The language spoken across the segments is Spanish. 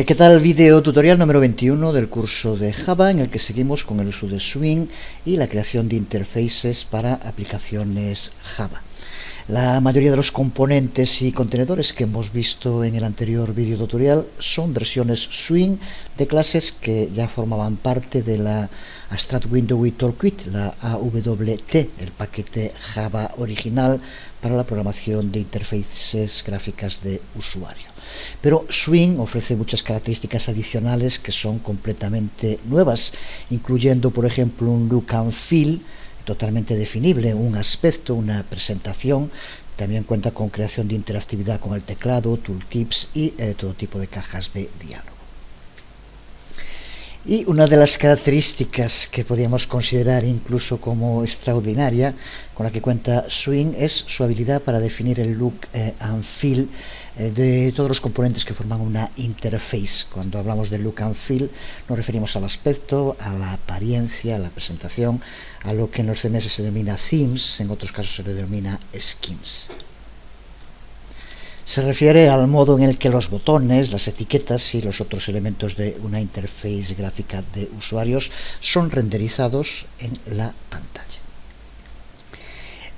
¿Qué tal? Video tutorial número 21 del curso de Java, en el que seguimos con el uso de Swing y la creación de interfaces para aplicaciones Java. La mayoría de los componentes y contenedores que hemos visto en el anterior video tutorial son versiones Swing de clases que ya formaban parte de la Abstract Window Toolkit, la AWT, el paquete Java original para la programación de interfaces gráficas de usuario. Pero Swing ofrece muchas características adicionales que son completamente nuevas, incluyendo, por ejemplo, un look and feel totalmente definible, un aspecto, una presentación. También cuenta con creación de interactividad con el teclado, tooltips y todo tipo de cajas de diálogo. Y una de las características que podríamos considerar incluso como extraordinaria con la que cuenta Swing es su habilidad para definir el look and feel de todos los componentes que forman una interface. Cuando hablamos de look and feel nos referimos al aspecto, a la apariencia, a la presentación, a lo que en los CMS se denomina themes, en otros casos se le denomina skins. Se refiere al modo en el que los botones, las etiquetas y los otros elementos de una interface gráfica de usuarios son renderizados en la pantalla.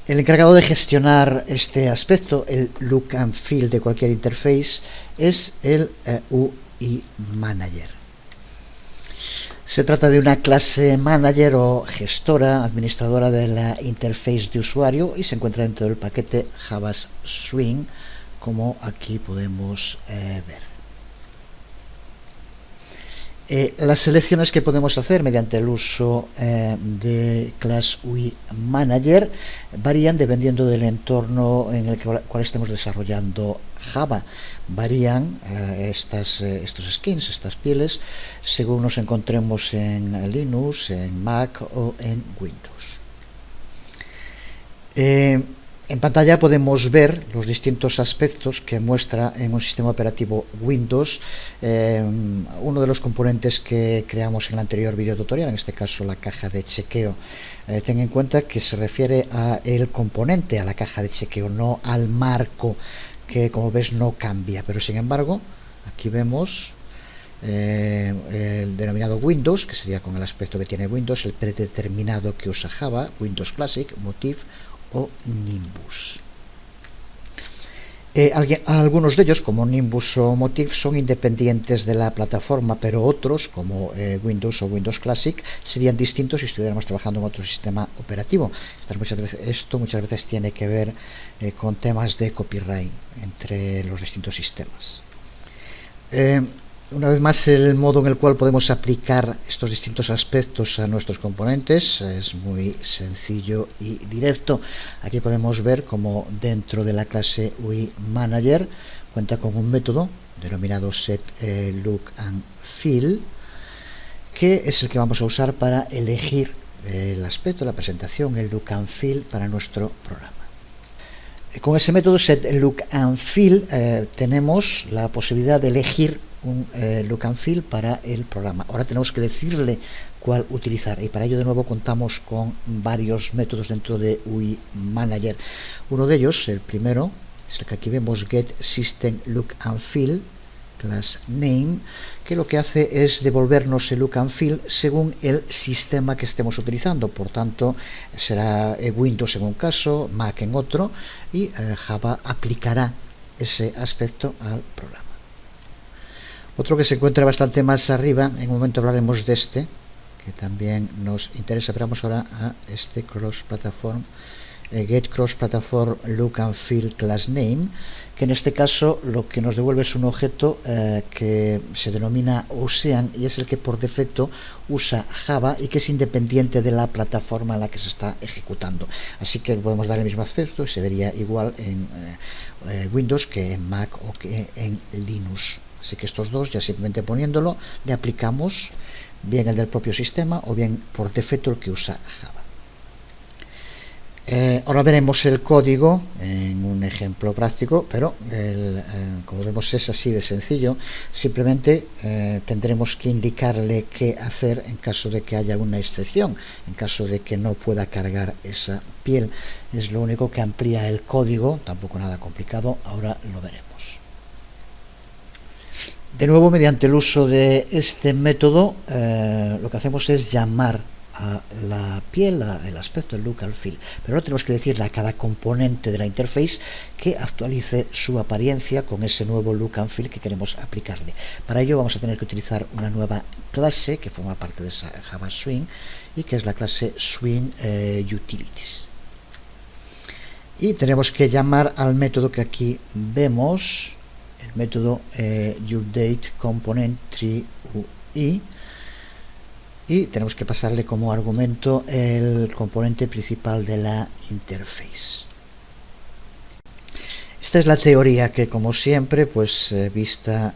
El encargado de gestionar este aspecto, el look and feel de cualquier interface, es el UI Manager. Se trata de una clase manager o gestora, administradora de la interface de usuario y se encuentra dentro del paquete Java Swing, como aquí podemos ver. Las selecciones que podemos hacer mediante el uso de Class UI Manager varían dependiendo del entorno en el cual estemos desarrollando Java. Varían estos skins, estas pieles, según nos encontremos en Linux, en Mac o en Windows. En pantalla podemos ver los distintos aspectos que muestra en un sistema operativo Windows uno de los componentes que creamos en el anterior video tutorial, en este caso la caja de chequeo. Ten en cuenta que se refiere a el componente, a la caja de chequeo, no al marco, que como ves no cambia, pero sin embargo aquí vemos el denominado Windows, que sería con el aspecto que tiene Windows, el predeterminado que usa Java, Windows Classic, Motif o Nimbus. Algunos de ellos, como Nimbus o Motif, son independientes de la plataforma, pero otros, como Windows o Windows Classic, serían distintos si estuviéramos trabajando en otro sistema operativo. Esto muchas veces tiene que ver con temas de copyright entre los distintos sistemas. Una vez más, el modo en el cual podemos aplicar estos distintos aspectos a nuestros componentes es muy sencillo y directo. Aquí podemos ver cómo dentro de la clase UI Manager cuenta con un método denominado setLookAndFeel, que es el que vamos a usar para elegir el aspecto, la presentación, el look and feel para nuestro programa. Con ese método setLookAndFeel tenemos la posibilidad de elegir un look and feel para el programa. Ahora tenemos que decirle cuál utilizar y para ello de nuevo contamos con varios métodos dentro de UI Manager. Uno de ellos, el primero, es el que aquí vemos, getSystemLookAndFeel class name, que lo que hace es devolvernos el look and feel según el sistema que estemos utilizando. Por tanto, será Windows en un caso, Mac en otro, y Java aplicará ese aspecto al programa. Otro que se encuentra bastante más arriba, en un momento hablaremos de este, que también nos interesa, pero vamos ahora a este cross-platform, get cross-platform look and feel class name, que en este caso lo que nos devuelve es un objeto que se denomina Ocean y es el que por defecto usa Java y que es independiente de la plataforma en la que se está ejecutando. Así que podemos dar el mismo aspecto y se vería igual en Windows que en Mac o que en Linux. Así que estos dos, ya simplemente poniéndolo, le aplicamos bien el del propio sistema o bien por defecto el que usa Java. Ahora veremos el código en un ejemplo práctico, pero como vemos es así de sencillo. Simplemente tendremos que indicarle qué hacer en caso de que haya una excepción, en caso de que no pueda cargar esa piel. Es lo único que amplía el código, tampoco nada complicado, ahora lo veremos. De nuevo, mediante el uso de este método, lo que hacemos es llamar a la piel, el aspecto, el look, al feel. Pero ahora tenemos que decirle a cada componente de la interface que actualice su apariencia con ese nuevo look and feel que queremos aplicarle. Para ello vamos a tener que utilizar una nueva clase que forma parte de esa Java Swing y que es la clase Swing Utilities. Y tenemos que llamar al método que aquí vemos, el método UpdateComponent3UI, y tenemos que pasarle como argumento el componente principal de la interface. Esta es la teoría que, como siempre, pues vista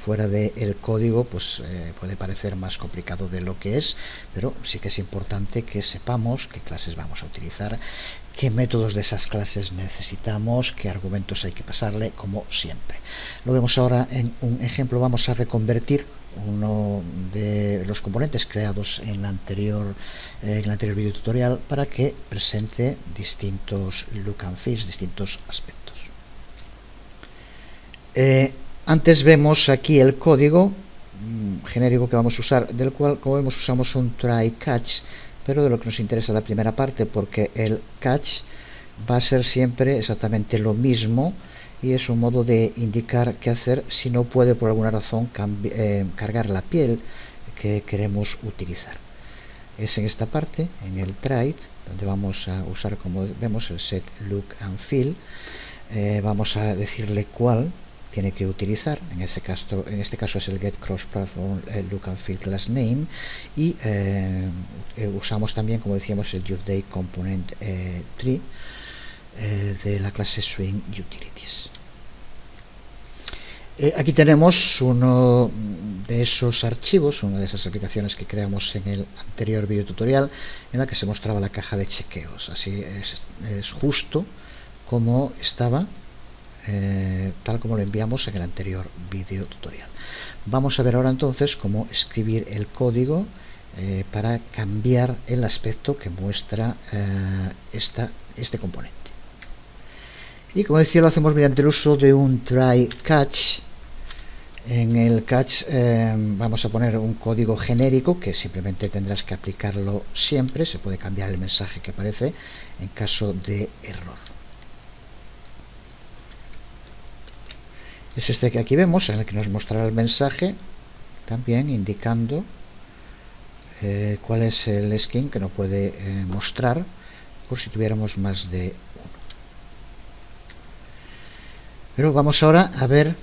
fuera del código, pues puede parecer más complicado de lo que es, pero sí que es importante que sepamos qué clases vamos a utilizar, qué métodos de esas clases necesitamos, qué argumentos hay que pasarle, como siempre. Lo vemos ahora en un ejemplo. Vamos a reconvertir uno de los componentes creados en el anterior video tutorial para que presente distintos look and feels, distintos aspectos. Antes vemos aquí el código genérico que vamos a usar, del cual, como vemos, usamos un try catch, pero de lo que nos interesa la primera parte, porque el catch va a ser siempre exactamente lo mismo y es un modo de indicar qué hacer si no puede por alguna razón cargar la piel que queremos utilizar. Es en esta parte, en el try, donde vamos a usar, como vemos, el set look and feel. Vamos a decirle cuál tiene que utilizar. En este caso es el get cross platform look and feel class name, y usamos también, como decíamos, el UpdateComponent3 de la clase Swing Utilities. Aquí tenemos uno de esos archivos, una de esas aplicaciones que creamos en el anterior video tutorial, en la que se mostraba la caja de chequeos. Así es justo como estaba, tal como lo enviamos en el anterior video tutorial. Vamos a ver ahora entonces cómo escribir el código para cambiar el aspecto que muestra este componente. Y como decía, lo hacemos mediante el uso de un try catch. En el catch vamos a poner un código genérico que simplemente tendrás que aplicarlo siempre. Se puede cambiar el mensaje que aparece en caso de error. Es este que aquí vemos, en el que nos mostrará el mensaje, también indicando cuál es el skin que no puede mostrar, por si tuviéramos más de uno. Pero vamos ahora a ver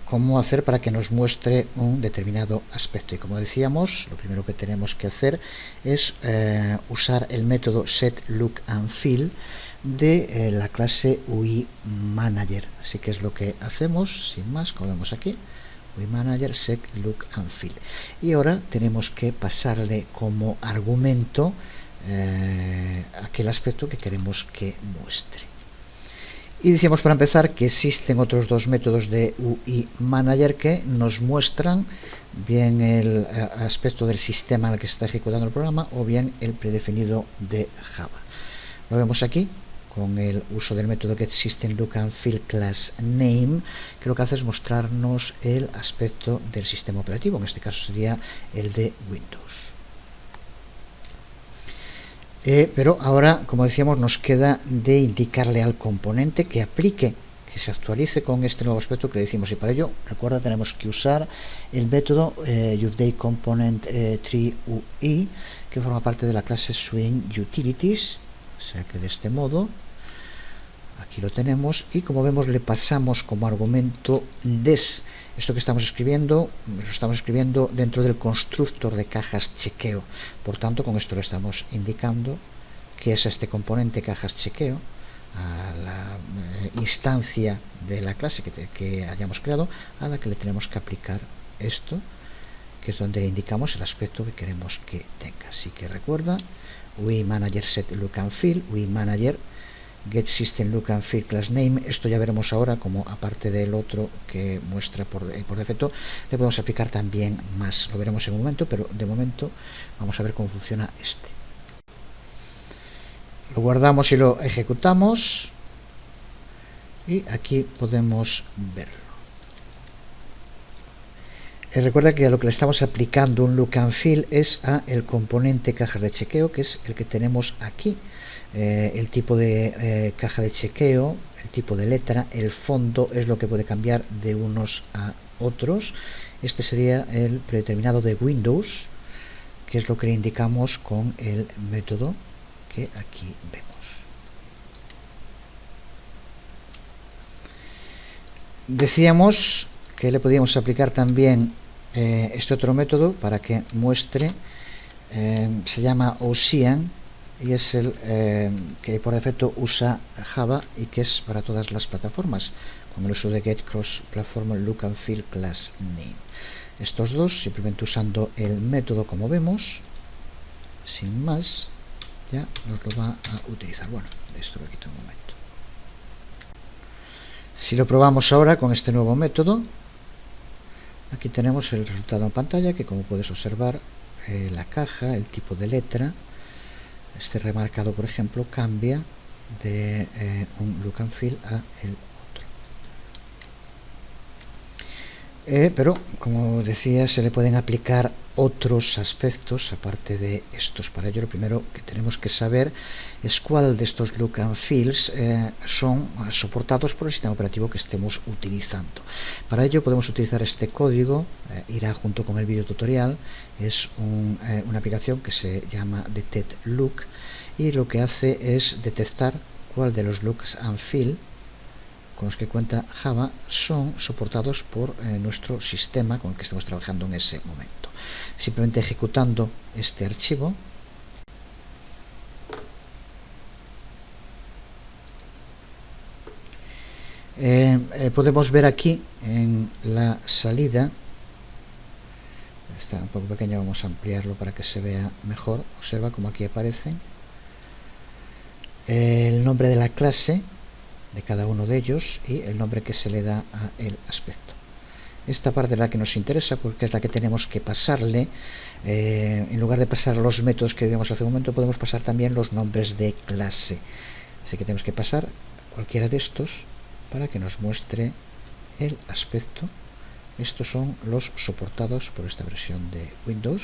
cómo hacer para que nos muestre un determinado aspecto. Y como decíamos, lo primero que tenemos que hacer es usar el método setLookAndFeel de la clase UIManager. Así que es lo que hacemos, sin más, como vemos aquí, UIManager setLookAndFeel. Y ahora tenemos que pasarle como argumento aquel aspecto que queremos que muestre. Y decíamos, para empezar, que existen otros dos métodos de UIManager que nos muestran bien el aspecto del sistema en el que se está ejecutando el programa o bien el predefinido de Java. Lo vemos aquí con el uso del método getSystemLookAndFeelClassName, que lo que hace es mostrarnos el aspecto del sistema operativo. En este caso sería el de Windows. Pero ahora, como decíamos, nos queda de indicarle al componente que aplique, que se actualice con este nuevo aspecto que le decimos, y para ello, recuerda, tenemos que usar el método UpdateComponent3UI, que forma parte de la clase Swing Utilities. O sea que de este modo, aquí lo tenemos, y como vemos le pasamos como argumento des. Esto que estamos escribiendo, lo estamos escribiendo dentro del constructor de cajas chequeo. Por tanto, con esto le estamos indicando que es este componente cajas chequeo, a la instancia de la clase que hayamos creado, a la que le tenemos que aplicar esto, que es donde le indicamos el aspecto que queremos que tenga. Así que recuerda, UIManager setLookAndFeel, UIManager getSystemLookAndFeelClassName. Esto ya veremos ahora como, aparte del otro que muestra por defecto, le podemos aplicar también más. Lo veremos en un momento, pero de momento vamos a ver cómo funciona este. Lo guardamos y lo ejecutamos, y aquí podemos verlo. Recuerda que a lo que le estamos aplicando un look and feel es a el componente cajas de chequeo, que es el que tenemos aquí. El tipo de caja de chequeo, el tipo de letra, el fondo es lo que puede cambiar de unos a otros. Este sería el predeterminado de Windows, que es lo que le indicamos con el método que aquí vemos. Decíamos que le podíamos aplicar también este otro método para que muestre, se llama Ocean, y es el que por defecto usa Java y que es para todas las plataformas, con el uso de Get Cross Platform Look and Feel Class Name. Estos dos, simplemente usando el método como vemos, sin más, ya nos lo va a utilizar. Bueno, esto lo quito un momento. Si lo probamos ahora con este nuevo método, aquí tenemos el resultado en pantalla, que como puedes observar, la caja, el tipo de letra, este remarcado por ejemplo, cambia de un look and feel a el otro. Pero como decía, se le pueden aplicar otros aspectos aparte de estos. Para ello lo primero que tenemos que saber es cuál de estos look and feels son soportados por el sistema operativo que estemos utilizando. Para ello podemos utilizar este código, irá junto con el vídeo tutorial. Es una aplicación que se llama Detect Look y lo que hace es detectar cuál de los looks and feel con los que cuenta Java son soportados por nuestro sistema con el que estamos trabajando en ese momento. Simplemente ejecutando este archivo, podemos ver aquí en la salida, está un poco pequeña, vamos a ampliarlo para que se vea mejor. Observa como aquí aparecen el nombre de la clase de cada uno de ellos y el nombre que se le da a el aspecto. Esta parte es la que nos interesa porque es la que tenemos que pasarle. En lugar de pasar los métodos que vimos hace un momento, podemos pasar también los nombres de clase. Así que tenemos que pasar cualquiera de estos para que nos muestre el aspecto. Estos son los soportados por esta versión de Windows.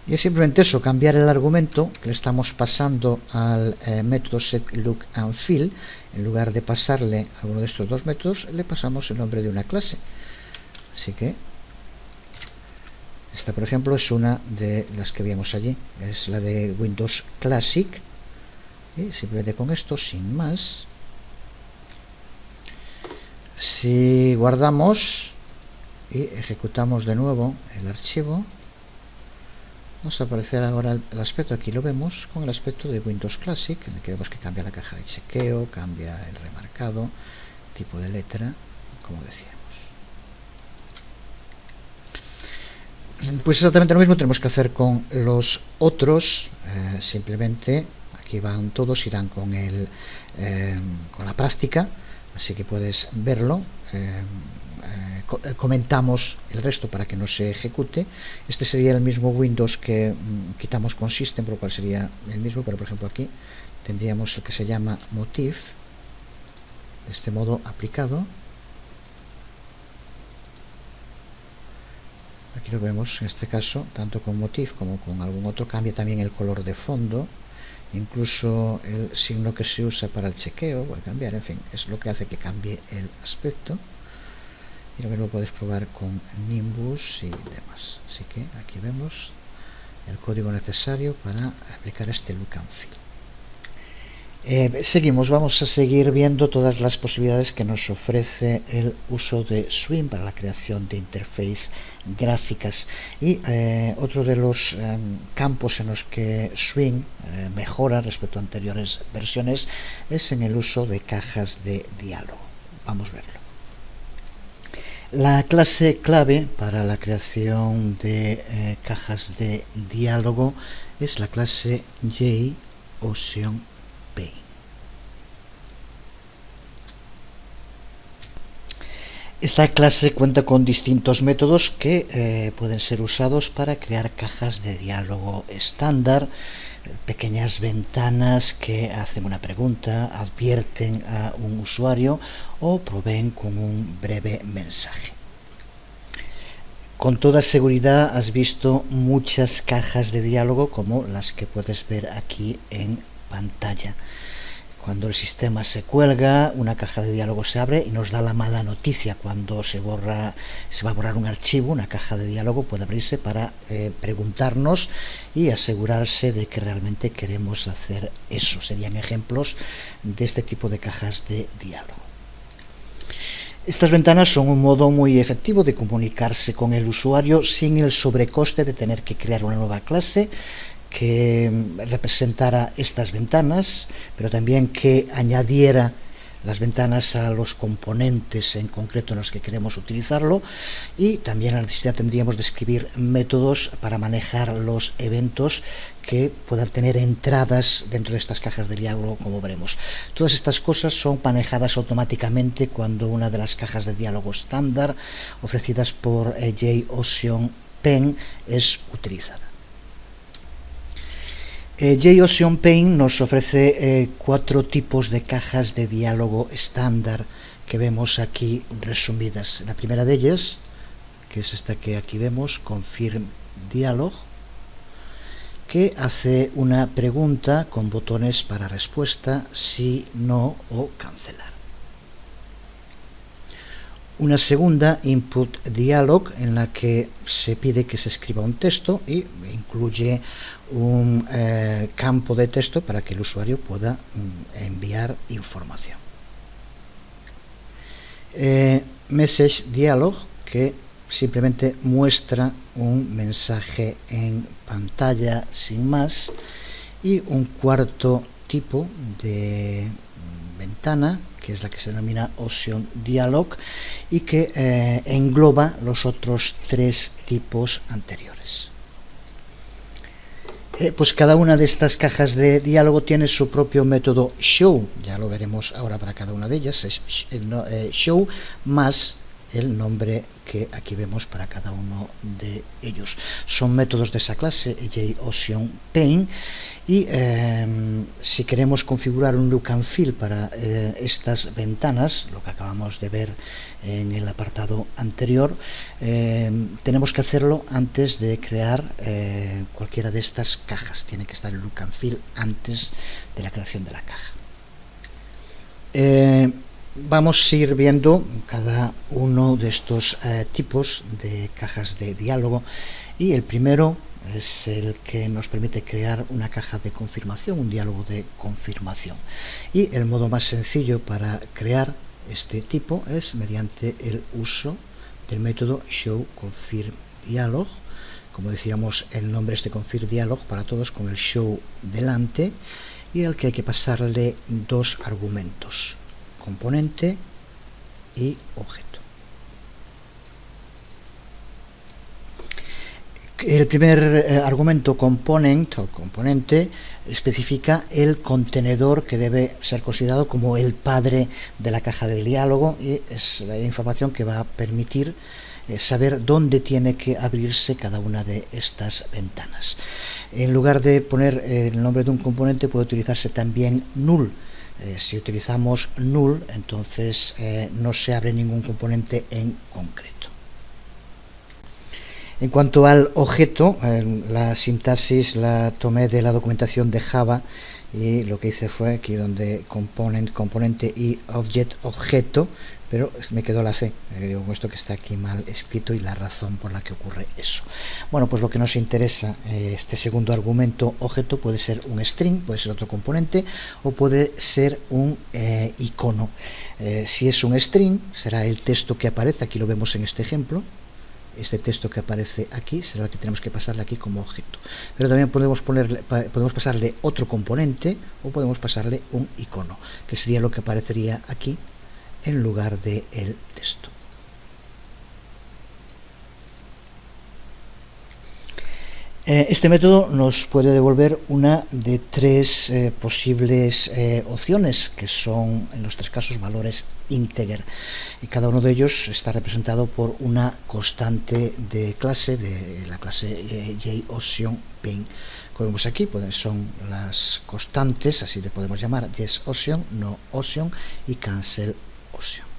Y es simplemente eso, cambiar el argumento que le estamos pasando al método setLookAndFeel. En lugar de pasarle a uno de estos dos métodos, le pasamos el nombre de una clase. Así que esta, por ejemplo, es una de las que vimos allí, es la de Windows Classic. Y simplemente con esto, sin más, si guardamos y ejecutamos de nuevo el archivo, nos aparecerá ahora el aspecto. Aquí lo vemos con el aspecto de Windows Classic, en el que vemos que cambia la caja de chequeo, cambia el remarcado, tipo de letra, como decíamos. Pues exactamente lo mismo tenemos que hacer con los otros. Simplemente aquí van todos, irán con con la práctica, así que puedes verlo. Comentamos el resto para que no se ejecute. Este sería el mismo Windows que quitamos con System, por lo cual sería el mismo, pero por ejemplo aquí tendríamos el que se llama Motif, de este modo aplicado. Aquí lo vemos, en este caso, tanto con Motif como con algún otro, cambia también el color de fondo, incluso el signo que se usa para el chequeo puede cambiar, en fin, es lo que hace que cambie el aspecto. Y lo mismo puedes probar con Nimbus y demás. Así que aquí vemos el código necesario para aplicar este look and feel. Seguimos, vamos a seguir viendo todas las posibilidades que nos ofrece el uso de Swing para la creación de interface gráficas. Y otro de los campos en los que Swing mejora respecto a anteriores versiones es en el uso de cajas de diálogo. Vamos a verlo. La clase clave para la creación de cajas de diálogo es la clase JOceanPaint. Esta clase cuenta con distintos métodos que pueden ser usados para crear cajas de diálogo estándar, pequeñas ventanas que hacen una pregunta, advierten a un usuario o proveen con un breve mensaje. Con toda seguridad has visto muchas cajas de diálogo como las que puedes ver aquí en pantalla. Cuando el sistema se cuelga, una caja de diálogo se abre y nos da la mala noticia. Cuando se va a borrar un archivo, una caja de diálogo puede abrirse para preguntarnos y asegurarse de que realmente queremos hacer eso. Serían ejemplos de este tipo de cajas de diálogo. Estas ventanas son un modo muy efectivo de comunicarse con el usuario sin el sobrecoste de tener que crear una nueva clase que representara estas ventanas, pero también que añadiera las ventanas a los componentes en concreto en los que queremos utilizarlo, y también la necesidad tendríamos de escribir métodos para manejar los eventos que puedan tener entradas dentro de estas cajas de diálogo, como veremos. Todas estas cosas son manejadas automáticamente cuando una de las cajas de diálogo estándar ofrecidas por JOcean Pen es utilizada. JOcean Pen nos ofrece 4 tipos de cajas de diálogo estándar que vemos aquí resumidas. La primera de ellas, que es esta que aquí vemos, Confirm Dialog, que hace una pregunta con botones para respuesta, sí, no o cancelar. Una segunda, Input Dialog, en la que se pide que se escriba un texto y incluye un campo de texto para que el usuario pueda enviar información. Message Dialog, que simplemente muestra un mensaje en pantalla sin más. Y un cuarto tipo de ventana, que es la que se denomina Ocean Dialog y que engloba los otros 3 tipos anteriores. Pues cada una de estas cajas de diálogo tiene su propio método show, ya lo veremos ahora para cada una de ellas, es show más el nombre que aquí vemos para cada uno de ellos. Son métodos de esa clase, JOcean Pen, y si queremos configurar un look and feel para estas ventanas, lo que acabamos de ver en el apartado anterior, tenemos que hacerlo antes de crear cualquiera de estas cajas. Tiene que estar el look and feel antes de la creación de la caja. Vamos a ir viendo cada uno de estos tipos de cajas de diálogo, y el primero es el que nos permite crear una caja de confirmación, un diálogo de confirmación. Y el modo más sencillo para crear este tipo es mediante el uso del método showConfirmDialog. Como decíamos, el nombre es de confirmDialog para todos con el show delante, y al que hay que pasarle 2 argumentos: componente y objeto. El primer argumento component o componente especifica el contenedor que debe ser considerado como el padre de la caja de diálogo, y es la información que va a permitir saber dónde tiene que abrirse cada una de estas ventanas. En lugar de poner el nombre de un componente, puede utilizarse también null. Si utilizamos null, entonces no se abre ningún componente en concreto. En cuanto al objeto, la sintaxis la tomé de la documentación de Java, y lo que hice fue aquí donde componente y objeto, pero me quedó la C, digo esto que está aquí mal escrito y la razón por la que ocurre eso. Bueno, pues lo que nos interesa, este segundo argumento objeto, puede ser un string, puede ser otro componente o puede ser un icono. Si es un string, será el texto que aparece, aquí lo vemos en este ejemplo. Este texto que aparece aquí será el que tenemos que pasarle aquí como objeto, pero también podemos pasarle otro componente o podemos pasarle un icono, que sería lo que aparecería aquí en lugar del texto. Este método nos puede devolver una de tres posibles opciones, que son en los tres casos valores integer, y cada uno de ellos está representado por una constante de clase, de la clase JOption_paint. Como vemos aquí, pues son las constantes, así le podemos llamar: YesOption, NoOption y CancelOption.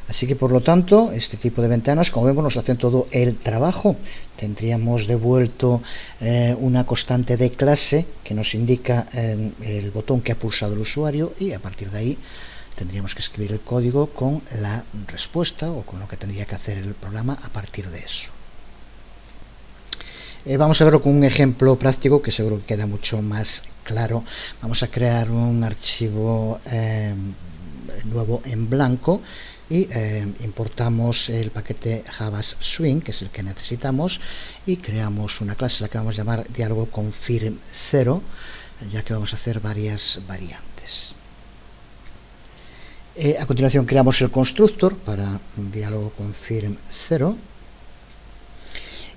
Así que, por lo tanto, este tipo de ventanas, como vemos, nos hacen todo el trabajo. Tendríamos devuelto una constante de clase que nos indica el botón que ha pulsado el usuario, y a partir de ahí tendríamos que escribir el código con la respuesta o con lo que tendría que hacer el programa a partir de eso. Vamos a verlo con un ejemplo práctico que seguro que queda mucho más claro. Vamos a crear un archivo nuevo en blanco y importamos el paquete JavaSwing, que es el que necesitamos, y creamos una clase, la que vamos a llamar diálogo confirm 0, ya que vamos a hacer varias variantes. A continuación creamos el constructor para diálogo confirm 0,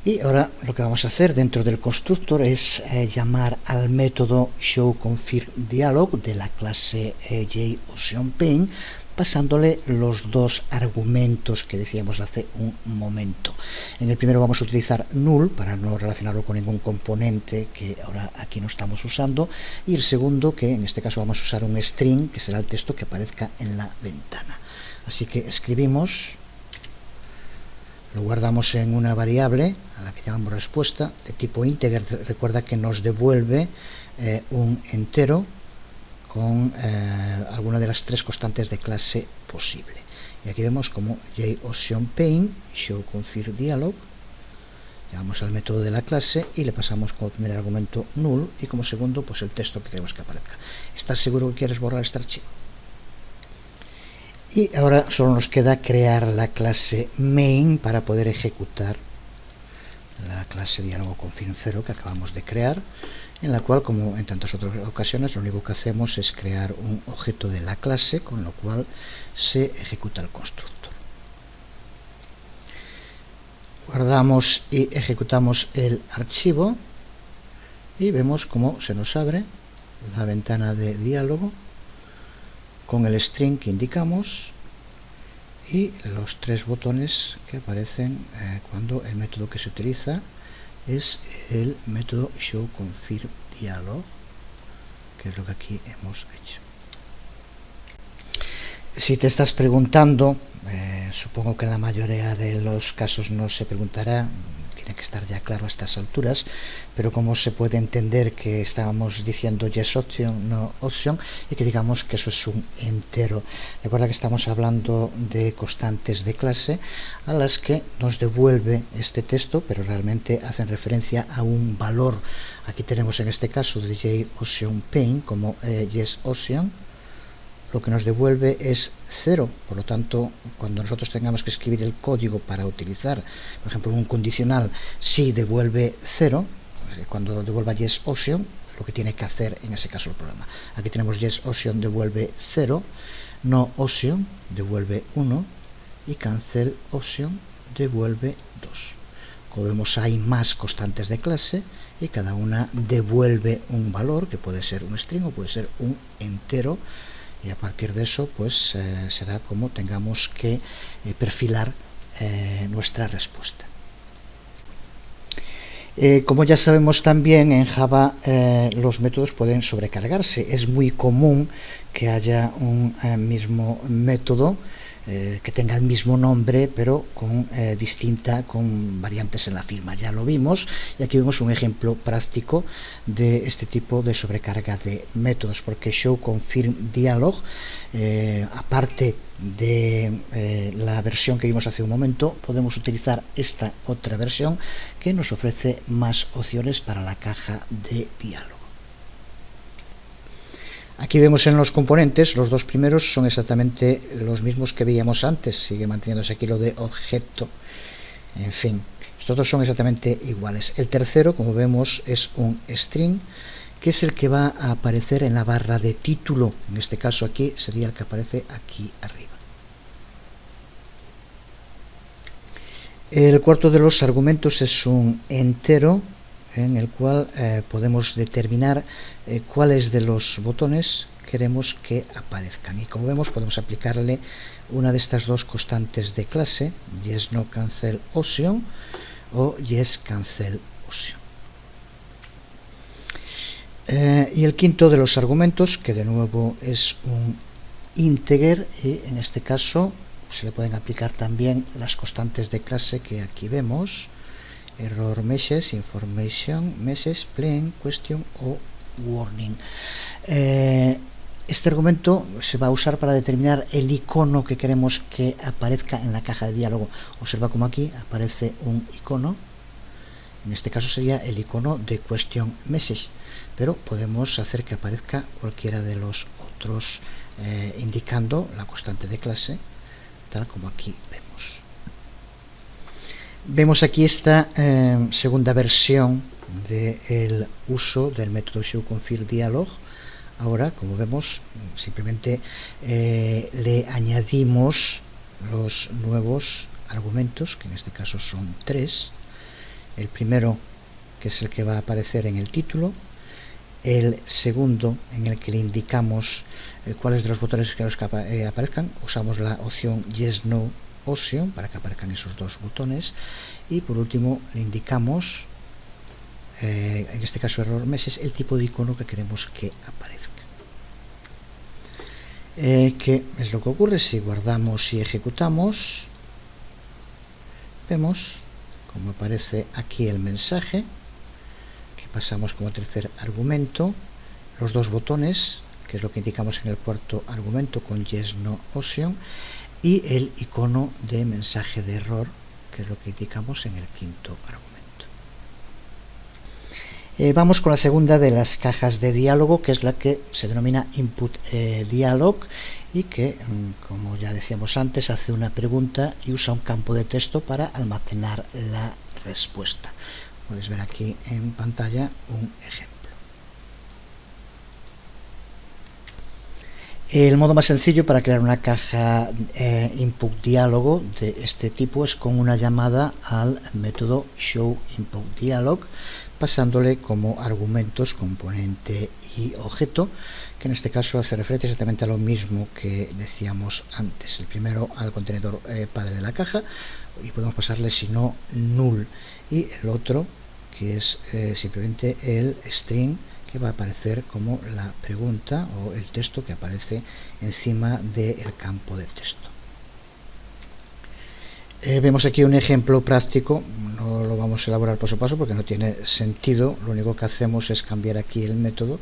y ahora lo que vamos a hacer dentro del constructor es llamar al método showConfirmDialog de la clase JOptionPaint, pasándole los dos argumentos que decíamos hace un momento. En el primero vamos a utilizar null para no relacionarlo con ningún componente que ahora aquí no estamos usando, y el segundo, que en este caso vamos a usar un string, que será el texto que aparezca en la ventana. Así que escribimos, lo guardamos en una variable a la que llamamos respuesta de tipo integer. Recuerda que nos devuelve un entero con alguna de las tres constantes de clase posible. Y aquí vemos como JOptionPaint showConfirmDialog, llamamos al método de la clase y le pasamos como primer argumento null, y como segundo pues el texto que queremos que aparezca. ¿Estás seguro que quieres borrar este archivo? Y ahora solo nos queda crear la clase main para poder ejecutar la clase diálogo confirm 0 que acabamos de crear, en la cual, como en tantas otras ocasiones, lo único que hacemos es crear un objeto de la clase, con lo cual se ejecuta el constructor. Guardamos y ejecutamos el archivo y vemos cómo se nos abre la ventana de diálogo con el string que indicamos y los tres botones que aparecen cuando el método que se utiliza es el método showConfirmDialog, que es lo que aquí hemos hecho. Si te estás preguntando, supongo que en la mayoría de los casos no se preguntará, tiene que estar ya claro a estas alturas, pero cómo se puede entender que estábamos diciendo YesOption, NoOption, y que digamos que eso es un entero. Recuerda que estamos hablando de constantes de clase a las que nos devuelve este texto, pero realmente hacen referencia a un valor. Aquí tenemos en este caso de JOptionPaint como YesOption, lo que nos devuelve es 0, por lo tanto, cuando nosotros tengamos que escribir el código para utilizar, por ejemplo, un condicional, si devuelve 0, cuando devuelva YesOption, lo que tiene que hacer en ese caso el programa. Aquí tenemos YesOption devuelve 0, NoOption devuelve 1 y CancelOption devuelve 2. Como vemos, hay más constantes de clase y cada una devuelve un valor, que puede ser un string o puede ser un entero, y a partir de eso pues será como tengamos que perfilar nuestra respuesta. Como ya sabemos, también en Java los métodos pueden sobrecargarse. Es muy común que haya un mismo método que tenga el mismo nombre, pero con con variantes en la firma. Ya lo vimos, y aquí vemos un ejemplo práctico de este tipo de sobrecarga de métodos, porque showConfirmDialog, aparte de la versión que vimos hace un momento, podemos utilizar esta otra versión que nos ofrece más opciones para la caja de diálogo. Aquí vemos en los componentes, los dos primeros son exactamente los mismos que veíamos antes, sigue manteniéndose aquí lo de objeto, en fin, estos dos son exactamente iguales. El tercero, como vemos, es un string, que es el que va a aparecer en la barra de título, en este caso aquí sería el que aparece aquí arriba. El cuarto de los argumentos es un entero en el cual podemos determinar cuáles de los botones queremos que aparezcan, y como vemos podemos aplicarle una de estas dos constantes de clase, yes no cancel option o yes cancel option. Y el quinto de los argumentos, que de nuevo es un integer, y en este caso se le pueden aplicar también las constantes de clase que aquí vemos: error message, information message, plain, question o warning. Este argumento se va a usar para determinar el icono que queremos que aparezca en la caja de diálogo. Observa como aquí aparece un icono. En este caso sería el icono de question message, pero podemos hacer que aparezca cualquiera de los otros indicando la constante de clase, tal como aquí vemos. Vemos aquí esta segunda versión del uso del método showConfirmDialog. Ahora, como vemos, simplemente le añadimos los nuevos argumentos, que en este caso son 3. El primero, que es el que va a aparecer en el título; el segundo, en el que le indicamos cuáles de los botones queremos que aparezcan. Usamos la opción yes no option para que aparezcan esos dos botones; y por último le indicamos, en este caso error message, el tipo de icono que queremos que aparezca. ¿Qué es lo que ocurre? Si guardamos y ejecutamos, vemos como aparece aquí el mensaje, que pasamos como tercer argumento los dos botones, que es lo que indicamos en el cuarto argumento con yes no option, y el icono de mensaje de error, que es lo que indicamos en el quinto argumento. Vamos con la segunda de las cajas de diálogo, que es la que se denomina input dialog, y que, como ya decíamos antes, hace una pregunta y usa un campo de texto para almacenar la respuesta. Puedes ver aquí en pantalla un ejemplo. El modo más sencillo para crear una caja input diálogo de este tipo es con una llamada al método showInputDialog, pasándole como argumentos componente y objeto, que en este caso hace referencia exactamente a lo mismo que decíamos antes. El primero al contenedor padre de la caja, y podemos pasarle si no null, y el otro que es simplemente el string, que va a aparecer como la pregunta o el texto que aparece encima del campo de texto. Vemos aquí un ejemplo práctico. No lo vamos a elaborar paso a paso porque no tiene sentido. Lo único que hacemos es cambiar aquí el método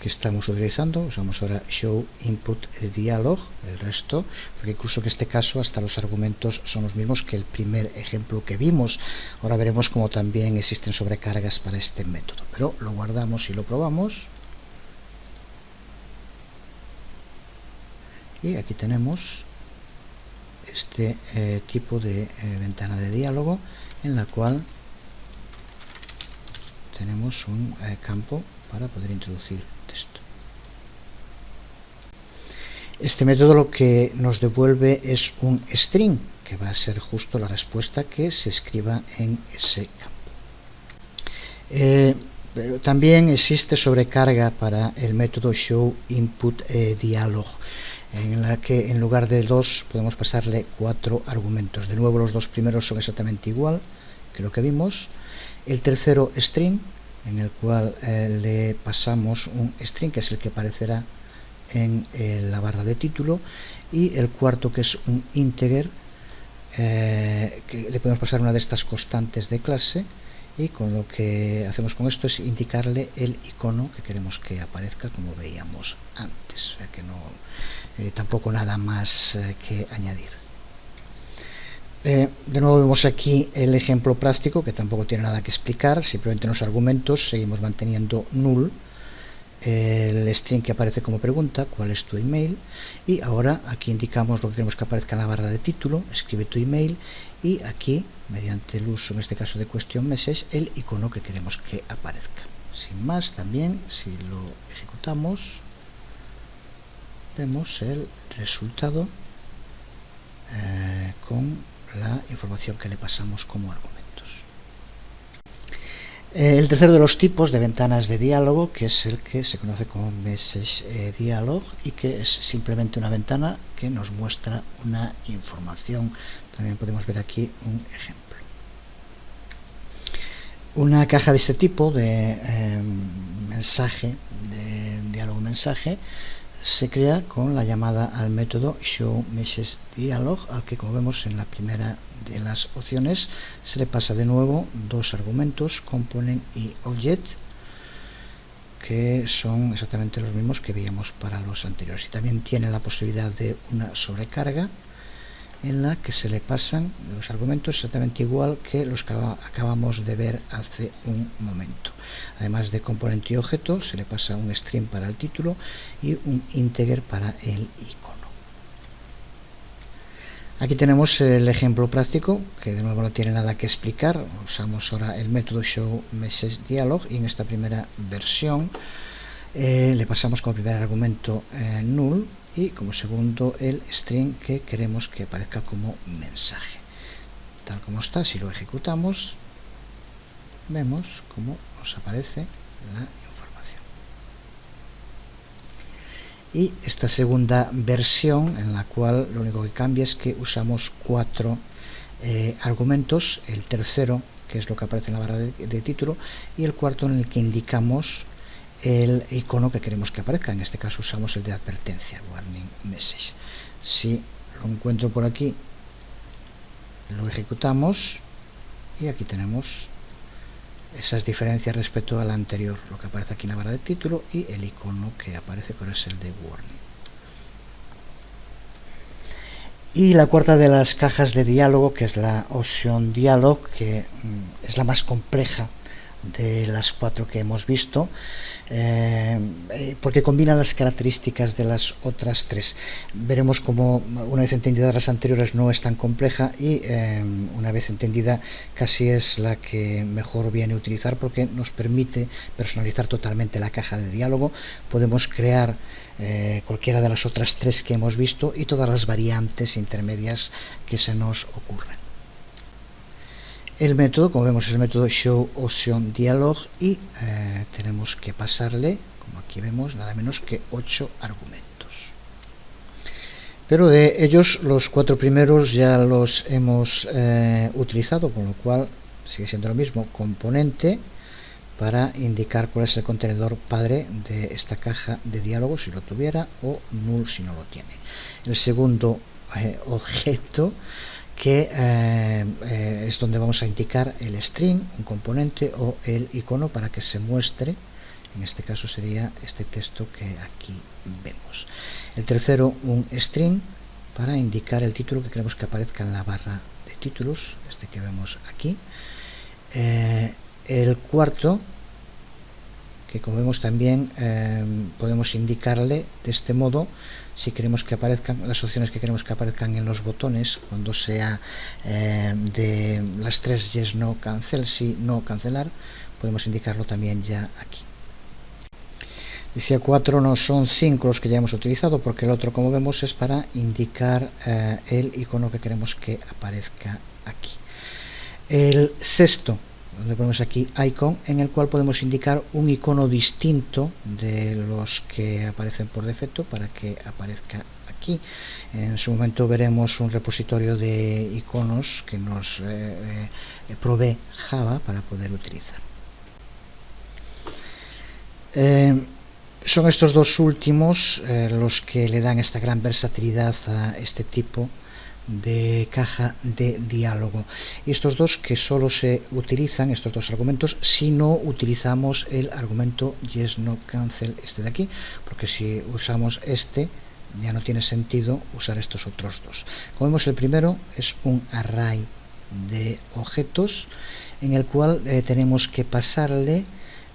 que estamos utilizando. Usamos ahora showInputDialog, el resto, porque incluso en este caso hasta los argumentos son los mismos que el primer ejemplo que vimos. Ahora veremos cómo también existen sobrecargas para este método, pero lo guardamos y lo probamos. Y aquí tenemos este tipo de ventana de diálogo, en la cual tenemos un campo para poder introducir texto. Este método lo que nos devuelve es un string, que va a ser justo la respuesta que se escriba en ese campo. Pero también existe sobrecarga para el método showInputDialog, en la que en lugar de 2 podemos pasarle 4 argumentos. De nuevo, los dos primeros son exactamente igual que lo que vimos. El tercero, string, en el cual le pasamos un string, que es el que aparecerá en la barra de título, y el cuarto, que es un integer, que le podemos pasar una de estas constantes de clase, y con lo que hacemos con esto es indicarle el icono que queremos que aparezca, como veíamos antes. O sea que no, tampoco nada más que añadir. De nuevo vemos aquí el ejemplo práctico, que tampoco tiene nada que explicar. Simplemente en los argumentos seguimos manteniendo null, el string que aparece como pregunta, cuál es tu email, y ahora aquí indicamos lo que queremos que aparezca en la barra de título, escribe tu email, y aquí, mediante el uso en este caso de question message, el icono que queremos que aparezca. Sin más, también si lo ejecutamos vemos el resultado con la información que le pasamos como argumentos. El tercero de los tipos de ventanas de diálogo, que es el que se conoce como Message Dialog, y que es simplemente una ventana que nos muestra una información. También podemos ver aquí un ejemplo. Una caja de este tipo de mensaje, de diálogo mensaje, se crea con la llamada al método ShowMessageDialog, al que, como vemos en la primera de las opciones, se le pasa de nuevo dos argumentos, component y object, que son exactamente los mismos que veíamos para los anteriores, y también tiene la posibilidad de una sobrecarga en la que se le pasan los argumentos exactamente igual que los que acabamos de ver hace un momento. Además de componente y objeto, se le pasa un string para el título y un integer para el icono. Aquí tenemos el ejemplo práctico, que de nuevo no tiene nada que explicar. Usamos ahora el método ShowMessageDialog, y en esta primera versión le pasamos como primer argumento null, y como segundo el string que queremos que aparezca como mensaje. Tal como está, si lo ejecutamos, vemos cómo nos aparece la información. Y esta segunda versión, en la cual lo único que cambia es que usamos 4 argumentos, el tercero, que es lo que aparece en la barra de título, y el cuarto, en el que indicamos el icono que queremos que aparezca. En este caso usamos el de advertencia, warning message. Si lo encuentro por aquí, lo ejecutamos, y aquí tenemos esas diferencias respecto al anterior, lo que aparece aquí en la barra de título y el icono que aparece, pero es el de warning. Y la cuarta de las cajas de diálogo, que es la opción dialog, que es la más compleja de las 4 que hemos visto, porque combina las características de las otras 3. Veremos cómo, una vez entendidas las anteriores, no es tan compleja, y una vez entendida casi es la que mejor viene a utilizar, porque nos permite personalizar totalmente la caja de diálogo. Podemos crear cualquiera de las otras 3 que hemos visto y todas las variantes intermedias que se nos ocurren. El método, como vemos, es el método ShowOptionDialog, y tenemos que pasarle, como aquí vemos, nada menos que 8 argumentos. Pero de ellos, los 4 primeros ya los hemos utilizado, con lo cual sigue siendo lo mismo: componente para indicar cuál es el contenedor padre de esta caja de diálogo, si lo tuviera, o null si no lo tiene. El segundo, objeto, que es donde vamos a indicar el string, un componente, o el icono para que se muestre. En este caso sería este texto que aquí vemos. El tercero, un string para indicar el título que queremos que aparezca en la barra de títulos, este que vemos aquí. El cuarto, que como vemos también podemos indicarle de este modo si queremos que aparezcan las opciones que queremos que aparezcan en los botones, cuando sea de las 3 yes, no, cancel, sí, no, cancelar, podemos indicarlo también ya aquí. Decía 4, no son 5 los que ya hemos utilizado, porque el otro, como vemos, es para indicar el icono que queremos que aparezca aquí. El sexto, donde ponemos aquí icon, en el cual podemos indicar un icono distinto de los que aparecen por defecto para que aparezca aquí. En su momento veremos un repositorio de iconos que nos provee Java para poder utilizar. Son estos dos últimos los que le dan esta gran versatilidad a este tipo de caja de diálogo, y estos dos que solo se utilizan, estos dos argumentos, si no utilizamos el argumento yes, no, cancel, este de aquí, porque si usamos este ya no tiene sentido usar estos otros dos. Como vemos, el primero es un array de objetos en el cual tenemos que pasarle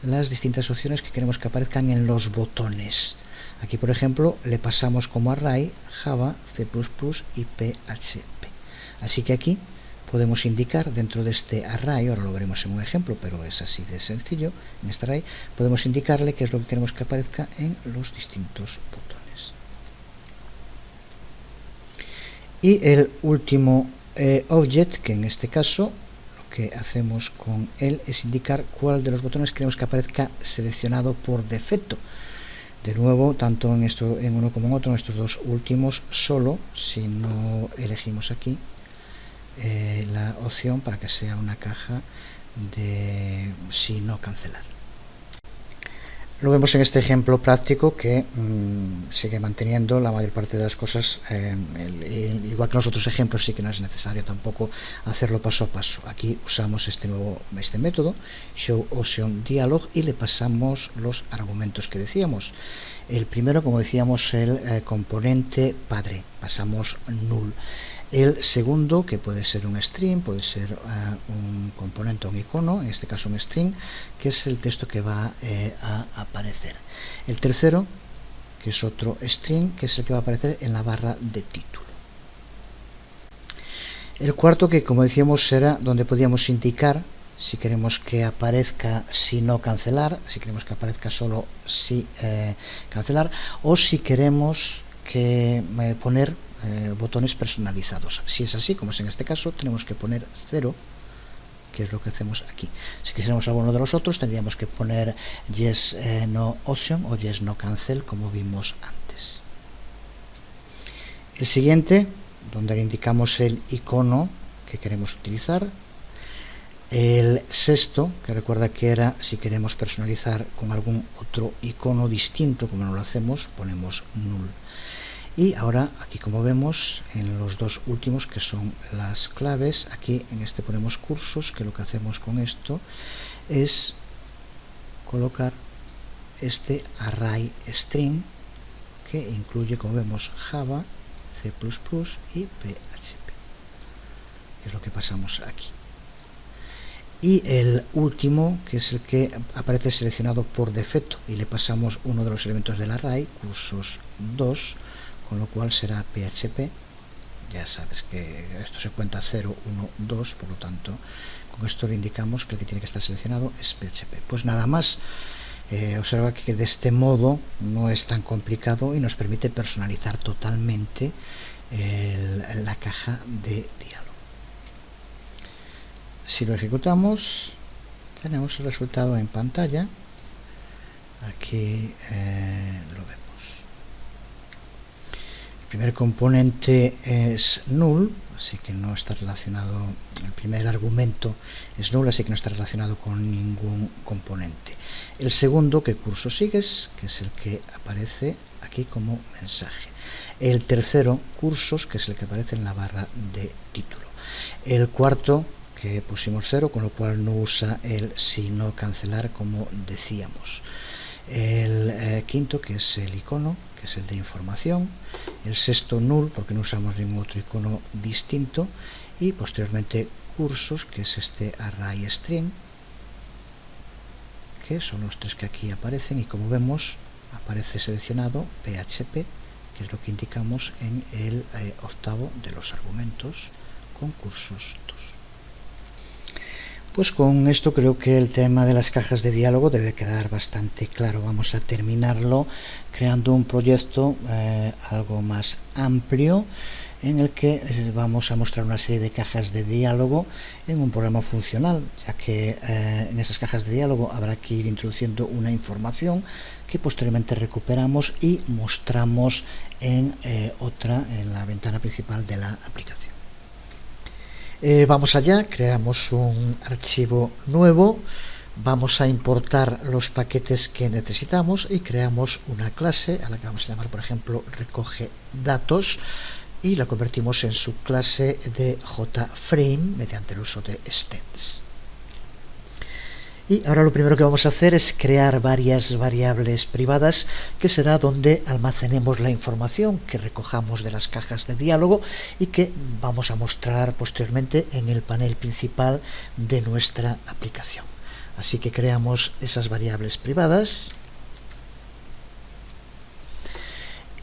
las distintas opciones que queremos que aparezcan en los botones. Aquí, por ejemplo, le pasamos como array Java, C++ y PHP. Así que aquí podemos indicar dentro de este array, ahora lo veremos en un ejemplo, pero es así de sencillo, en este array podemos indicarle qué es lo que queremos que aparezca en los distintos botones. Y el último object, que en este caso lo que hacemos con él es indicar cuál de los botones queremos que aparezca seleccionado por defecto. De nuevo, tanto en uno como en otro, en estos dos últimos, solo si no elegimos aquí la opción para que sea una caja de si no cancelar. Lo vemos en este ejemplo práctico que sigue manteniendo la mayor parte de las cosas, igual que en los otros ejemplos. Sí que no es necesario tampoco hacerlo paso a paso. Aquí usamos este método, show option dialog, y le pasamos los argumentos que decíamos. El primero, como decíamos, el componente padre, pasamos null. El segundo, que puede ser un string, puede ser un componente, un icono, en este caso un string, que es el texto que va a aparecer. El tercero, que es otro string, que es el que va a aparecer en la barra de título. El cuarto, que como decíamos, era donde podíamos indicar si queremos que aparezca si no cancelar, si queremos que aparezca solo si cancelar, o si queremos que poner botones personalizados. Si es así, como es en este caso, tenemos que poner 0, que es lo que hacemos aquí. Si quisiéramos alguno de los otros, tendríamos que poner yes no option o yes no cancel, como vimos antes. El siguiente, donde le indicamos el icono que queremos utilizar. El sexto, que recuerda que era si queremos personalizar con algún otro icono distinto, como no lo hacemos, ponemos null. Y ahora aquí, como vemos, en los dos últimos, que son las claves, aquí en este ponemos cursos, que lo que hacemos con esto es colocar este array string, que incluye, como vemos, Java, C++ y PHP, que es lo que pasamos aquí. Y el último, que es el que aparece seleccionado por defecto, y le pasamos uno de los elementos del array, cursos 2, con lo cual será PHP. Ya sabes que esto se cuenta 0, 1, 2, por lo tanto con esto le indicamos que el que tiene que estar seleccionado es PHP. Pues nada más. Observa que de este modo no es tan complicado y nos permite personalizar totalmente la caja de diálogo. Si lo ejecutamos, tenemos el resultado en pantalla. Aquí lo vemos. El primer componente es null, así que no está relacionado. El primer argumento es null, así que no está relacionado con ningún componente. El segundo, que curso sigues, que es el que aparece aquí como mensaje. El tercero, cursos, que es el que aparece en la barra de título. El cuarto, que pusimos 0, con lo cual no usa el si no cancelar, como decíamos. El quinto, que es el icono, que es el de información. El sexto, null, porque no usamos ningún otro icono distinto. Y posteriormente cursos, que es este array string, que son los tres que aquí aparecen, y como vemos aparece seleccionado PHP, que es lo que indicamos en el octavo de los argumentos con cursos 2. Pues con esto creo que el tema de las cajas de diálogo debe quedar bastante claro. Vamos a terminarlo creando un proyecto algo más amplio, en el que vamos a mostrar una serie de cajas de diálogo en un programa funcional, ya que en esas cajas de diálogo habrá que ir introduciendo una información que posteriormente recuperamos y mostramos en la ventana principal de la aplicación. Vamos allá, creamos un archivo nuevo, vamos a importar los paquetes que necesitamos y creamos una clase a la que vamos a llamar, por ejemplo, recoge datos, y la convertimos en subclase de JFrame mediante el uso de extends. Y ahora lo primero que vamos a hacer es crear varias variables privadas, que será donde almacenemos la información que recojamos de las cajas de diálogo y que vamos a mostrar posteriormente en el panel principal de nuestra aplicación. Así que creamos esas variables privadas.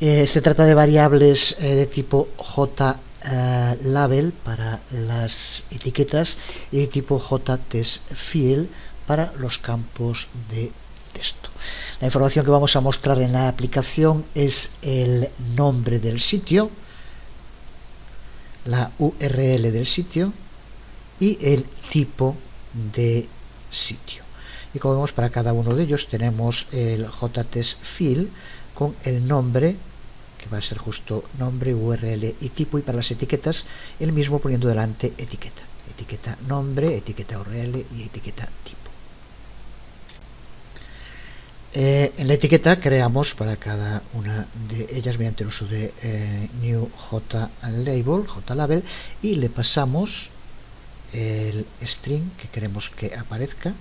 Se trata de variables de tipo JLabel para las etiquetas y de tipo JTextField para los campos de texto. La información que vamos a mostrar en la aplicación es el nombre del sitio, la URL del sitio y el tipo de sitio. Y como vemos, para cada uno de ellos tenemos el JTestField con el nombre, que va a ser justo nombre, URL y tipo, y para las etiquetas el mismo poniendo delante etiqueta. Etiqueta nombre, etiqueta URL y etiqueta tipo. En la etiqueta creamos para cada una de ellas mediante el uso de new JLabel, y le pasamos el string que queremos que aparezca.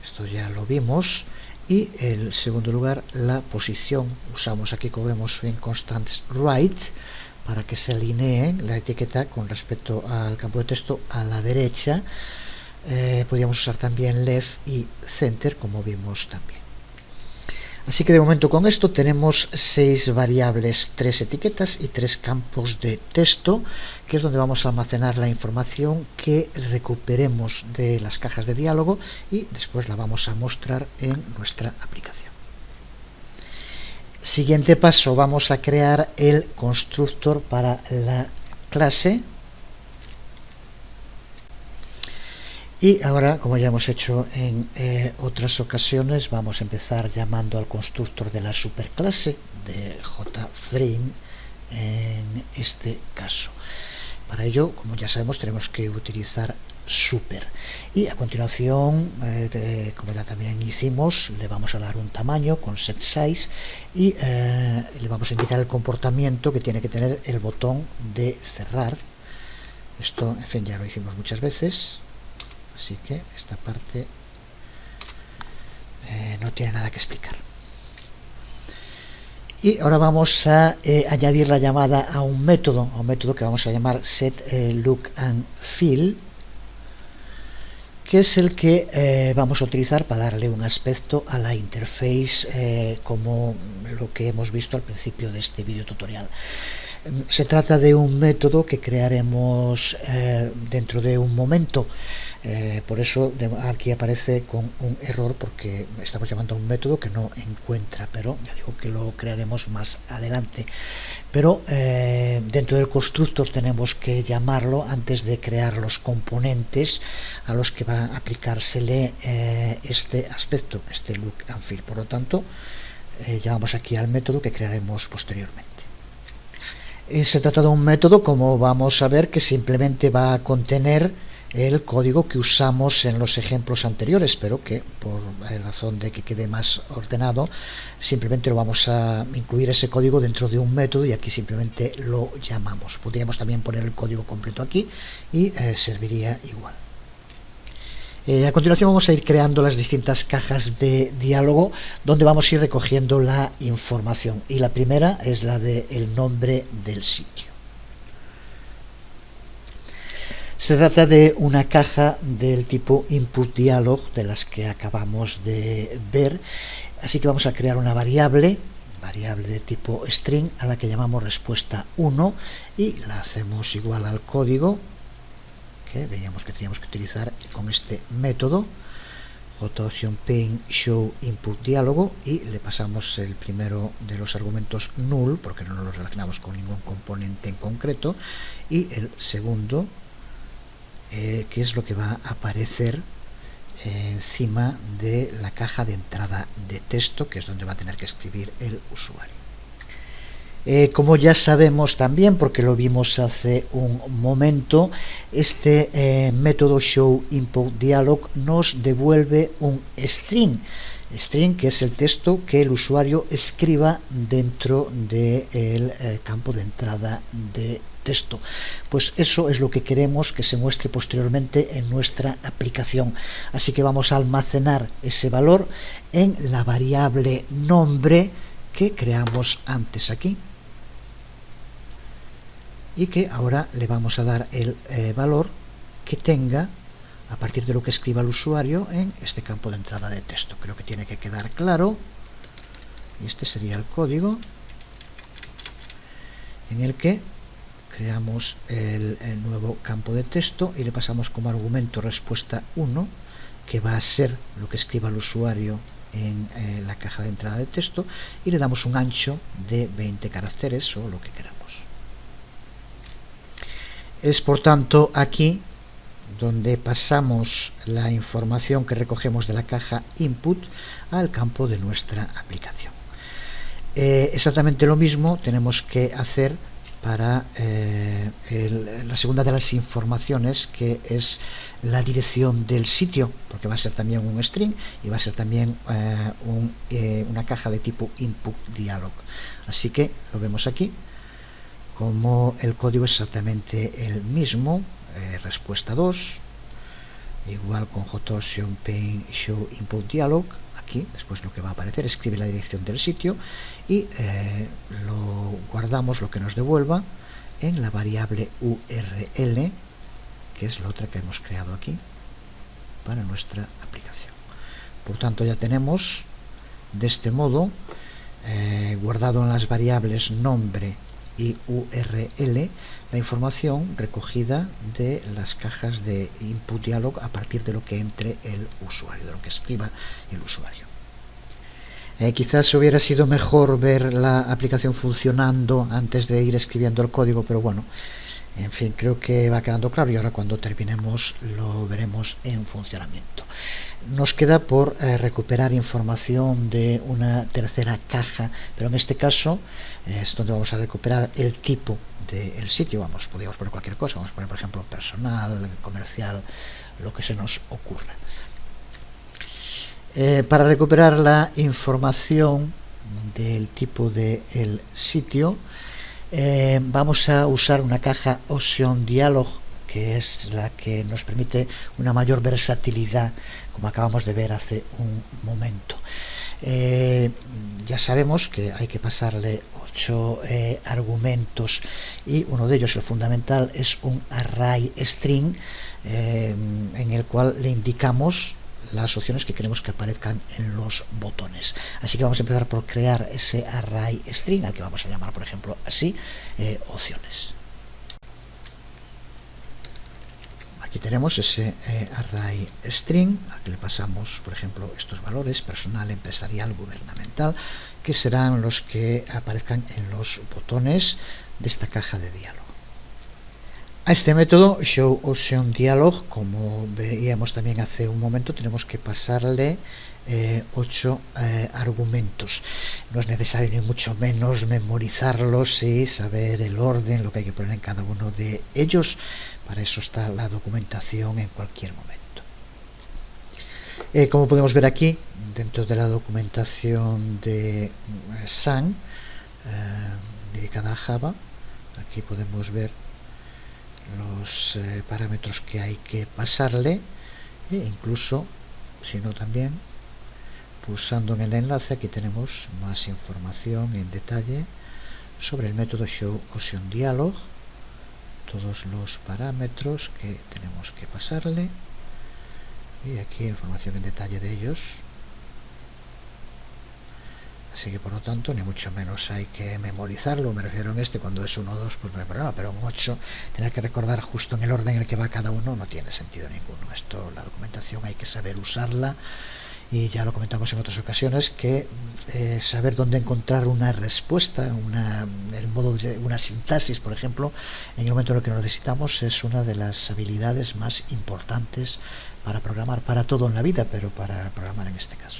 Esto ya lo vimos. Y en segundo lugar, la posición. Usamos aquí, como vemos, en constants right para que se alinee la etiqueta con respecto al campo de texto a la derecha. Podríamos usar también left y center, como vimos también. Así que de momento con esto tenemos 6 variables, 3 etiquetas y 3 campos de texto, que es donde vamos a almacenar la información que recuperemos de las cajas de diálogo y después la vamos a mostrar en nuestra aplicación. Siguiente paso, vamos a crear el constructor para la clase. Y ahora, como ya hemos hecho en otras ocasiones, vamos a empezar llamando al constructor de la superclase de JFrame en este caso. Para ello, como ya sabemos, tenemos que utilizar super. Y a continuación, como ya también hicimos, le vamos a dar un tamaño con setSize y le vamos a indicar el comportamiento que tiene que tener el botón de cerrar. Esto, en fin, ya lo hicimos muchas veces. Así que esta parte no tiene nada que explicar. Y ahora vamos a añadir la llamada a un método que vamos a llamar setLookAndFeel, que es el que vamos a utilizar para darle un aspecto a la interface como lo que hemos visto al principio de este video tutorial. Se trata de un método que crearemos dentro de un momento. Por eso aquí aparece con un error, porque estamos llamando a un método que no encuentra, pero ya digo que lo crearemos más adelante. Pero dentro del constructor tenemos que llamarlo antes de crear los componentes a los que va a aplicársele este aspecto, este look and feel. Por lo tanto, llamamos aquí al método que crearemos posteriormente. Se trata de un método, como vamos a ver, que simplemente va a contener el código que usamos en los ejemplos anteriores, pero que por razón de que quede más ordenado, simplemente lo vamos a incluir ese código dentro de un método y aquí simplemente lo llamamos. Podríamos también poner el código completo aquí y serviría igual. A continuación vamos a ir creando las distintas cajas de diálogo donde vamos a ir recogiendo la información, y la primera es la del nombre del sitio. Se trata de una caja del tipo input dialog, de las que acabamos de ver, así que vamos a crear una variable de tipo string a la que llamamos respuesta 1 y la hacemos igual al código que veíamos que teníamos que utilizar con este método, show input diálogo, y le pasamos el primero de los argumentos null porque no los relacionamos con ningún componente en concreto, y el segundo que es lo que va a aparecer encima de la caja de entrada de texto, que es donde va a tener que escribir el usuario. Como ya sabemos también, porque lo vimos hace un momento, este método showInputDialog nos devuelve un string, que es el texto que el usuario escriba dentro del campo de entrada de texto. Pues eso es lo que queremos que se muestre posteriormente en nuestra aplicación. Así que vamos a almacenar ese valor en la variable nombre que creamos antes aquí, y que ahora le vamos a dar el valor que tenga a partir de lo que escriba el usuario en este campo de entrada de texto. Creo que tiene que quedar claro, y este sería el código en el que creamos el nuevo campo de texto y le pasamos como argumento respuesta 1, que va a ser lo que escriba el usuario en la caja de entrada de texto, y le damos un ancho de 20 caracteres o lo que queramos. Es por tanto aquí donde pasamos la información que recogemos de la caja input al campo de nuestra aplicación. Exactamente lo mismo tenemos que hacer para la segunda de las informaciones, que es la dirección del sitio, porque va a ser también un string y va a ser también una caja de tipo input dialog. Así que lo vemos aquí, como el código es exactamente el mismo. Respuesta 2, igual con JOSION paint show input dialog. Aquí después lo que va a aparecer, escribe la dirección del sitio y lo guardamos, lo que nos devuelva, en la variable URL, que es la otra que hemos creado aquí para nuestra aplicación. Por tanto, ya tenemos de este modo guardado en las variables nombre y URL la información recogida de las cajas de input dialog a partir de lo que entre el usuario, de lo que escriba el usuario. Quizás hubiera sido mejor ver la aplicación funcionando antes de ir escribiendo el código, pero bueno, en fin, creo que va quedando claro y ahora cuando terminemos lo veremos en funcionamiento. Nos queda por recuperar información de una tercera caja, pero en este caso es donde vamos a recuperar el tipo del sitio. Podríamos poner cualquier cosa, vamos a poner por ejemplo personal, comercial, lo que se nos ocurra. Para recuperar la información del tipo del sitio, vamos a usar una caja Ocean Dialog, que es la que nos permite una mayor versatilidad, como acabamos de ver hace un momento. Ya sabemos que hay que pasarle 8 argumentos y uno de ellos, el fundamental, es un array string en el cual le indicamos las opciones que queremos que aparezcan en los botones. Así que vamos a empezar por crear ese array string, al que vamos a llamar, por ejemplo, así, opciones. Aquí tenemos ese array string, al que le pasamos, por ejemplo, estos valores: personal, empresarial, gubernamental, que serán los que aparezcan en los botones de esta caja de diálogo. A este método showOceanDialog, como veíamos también hace un momento, tenemos que pasarle 8 argumentos. No es necesario ni mucho menos memorizarlos y saber el orden, lo que hay que poner en cada uno de ellos. Para eso está la documentación en cualquier momento. Como podemos ver aquí, dentro de la documentación de Sun, dedicada a Java, aquí podemos ver los parámetros que hay que pasarle, e incluso, si no también, pulsando en el enlace, aquí tenemos más información en detalle sobre el método showOceanDialog, todos los parámetros que tenemos que pasarle, y aquí información en detalle de ellos. Así que por lo tanto ni mucho menos hay que memorizarlo. Me refiero en este, cuando es 1 o 2 pues no hay problema, pero en 8 tener que recordar justo en el orden en el que va cada uno no tiene sentido ninguno. Esto, la documentación hay que saber usarla, y ya lo comentamos en otras ocasiones, que saber dónde encontrar una respuesta, el modo de una sintaxis, por ejemplo, en el momento en el que lo necesitamos, es una de las habilidades más importantes para programar, para todo en la vida, pero para programar en este caso.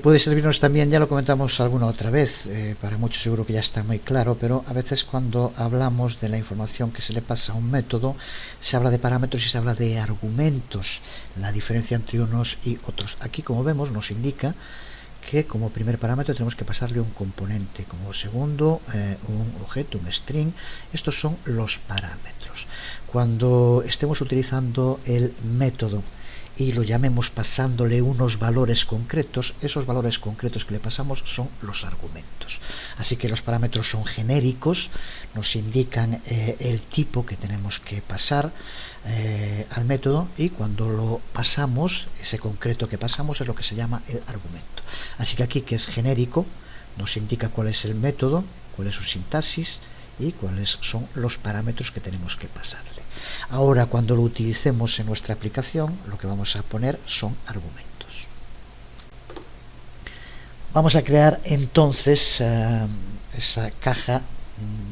Puede servirnos también, ya lo comentamos alguna otra vez, para muchos seguro que ya está muy claro, pero a veces cuando hablamos de la información que se le pasa a un método, se habla de parámetros y se habla de argumentos, la diferencia entre unos y otros. Aquí, como vemos, nos indica que como primer parámetro tenemos que pasarle un componente, como segundo un objeto, un string. Estos son los parámetros. Cuando estemos utilizando el método y lo llamemos pasándole unos valores concretos, esos valores concretos que le pasamos son los argumentos. Así que los parámetros son genéricos, nos indican el tipo que tenemos que pasar al método, y cuando lo pasamos, ese concreto que pasamos es lo que se llama el argumento. Así que aquí, que es genérico, nos indica cuál es el método, cuál es su sintaxis y cuáles son los parámetros que tenemos que pasarle. Ahora, cuando lo utilicemos en nuestra aplicación, lo que vamos a poner son argumentos. Vamos a crear entonces esa caja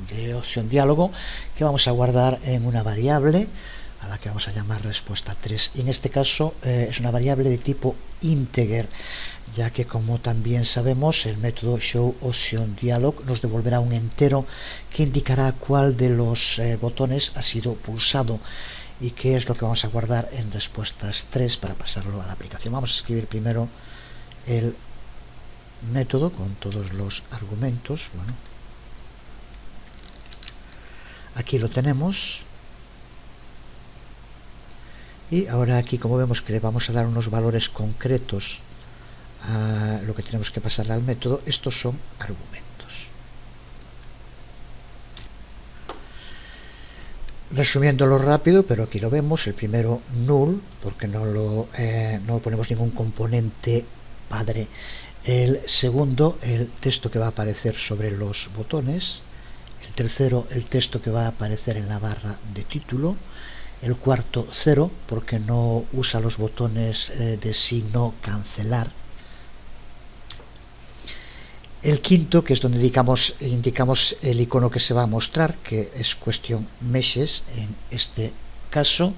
de opción diálogo que vamos a guardar en una variable a la que vamos a llamar respuesta 3, y en este caso es una variable de tipo integer, ya que, como también sabemos, el método showOptionDialog nos devolverá un entero que indicará cuál de los botones ha sido pulsado y qué es lo que vamos a guardar en respuestas 3 para pasarlo a la aplicación. Vamos a escribir primero el método con todos los argumentos. Bueno, aquí lo tenemos, y ahora aquí, como vemos que le vamos a dar unos valores concretos a lo que tenemos que pasarle al método, estos son argumentos. Resumiéndolo rápido, pero aquí lo vemos, el primero null, porque no ponemos ningún componente padre. El segundo, el texto que va a aparecer sobre los botones. El tercero, el texto que va a aparecer en la barra de título. El cuarto, 0, porque no usa los botones de signo cancelar. El quinto, que es donde indicamos el icono que se va a mostrar, que es cuestión meshes en este caso.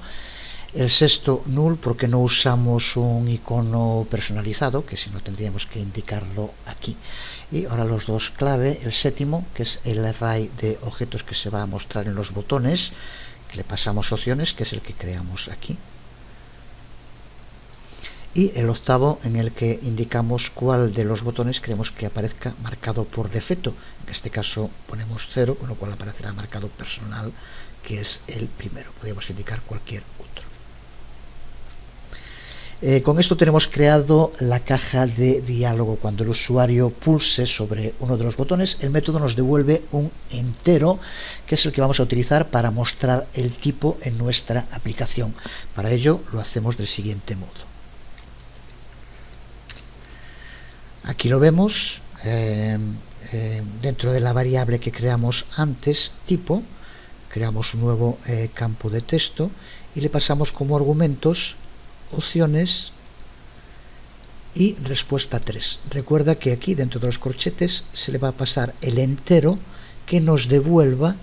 El sexto, null, porque no usamos un icono personalizado, que si no tendríamos que indicarlo aquí. Y ahora los dos clave, el séptimo, que es el array de objetos que se va a mostrar en los botones, que le pasamos opciones, que es el que creamos aquí. Y el octavo, en el que indicamos cuál de los botones queremos que aparezca marcado por defecto. En este caso ponemos 0, con lo cual aparecerá marcado personal, que es el primero. Podríamos indicar cualquier otro. Con esto tenemos creado la caja de diálogo. Cuando el usuario pulse sobre uno de los botones, el método nos devuelve un entero, que es el que vamos a utilizar para mostrar el tipo en nuestra aplicación. Para ello lo hacemos del siguiente modo. Aquí lo vemos, dentro de la variable que creamos antes, tipo, creamos un nuevo campo de texto y le pasamos como argumentos opciones y respuesta 3. Recuerda que aquí, dentro de los corchetes, se le va a pasar el entero que nos devuelva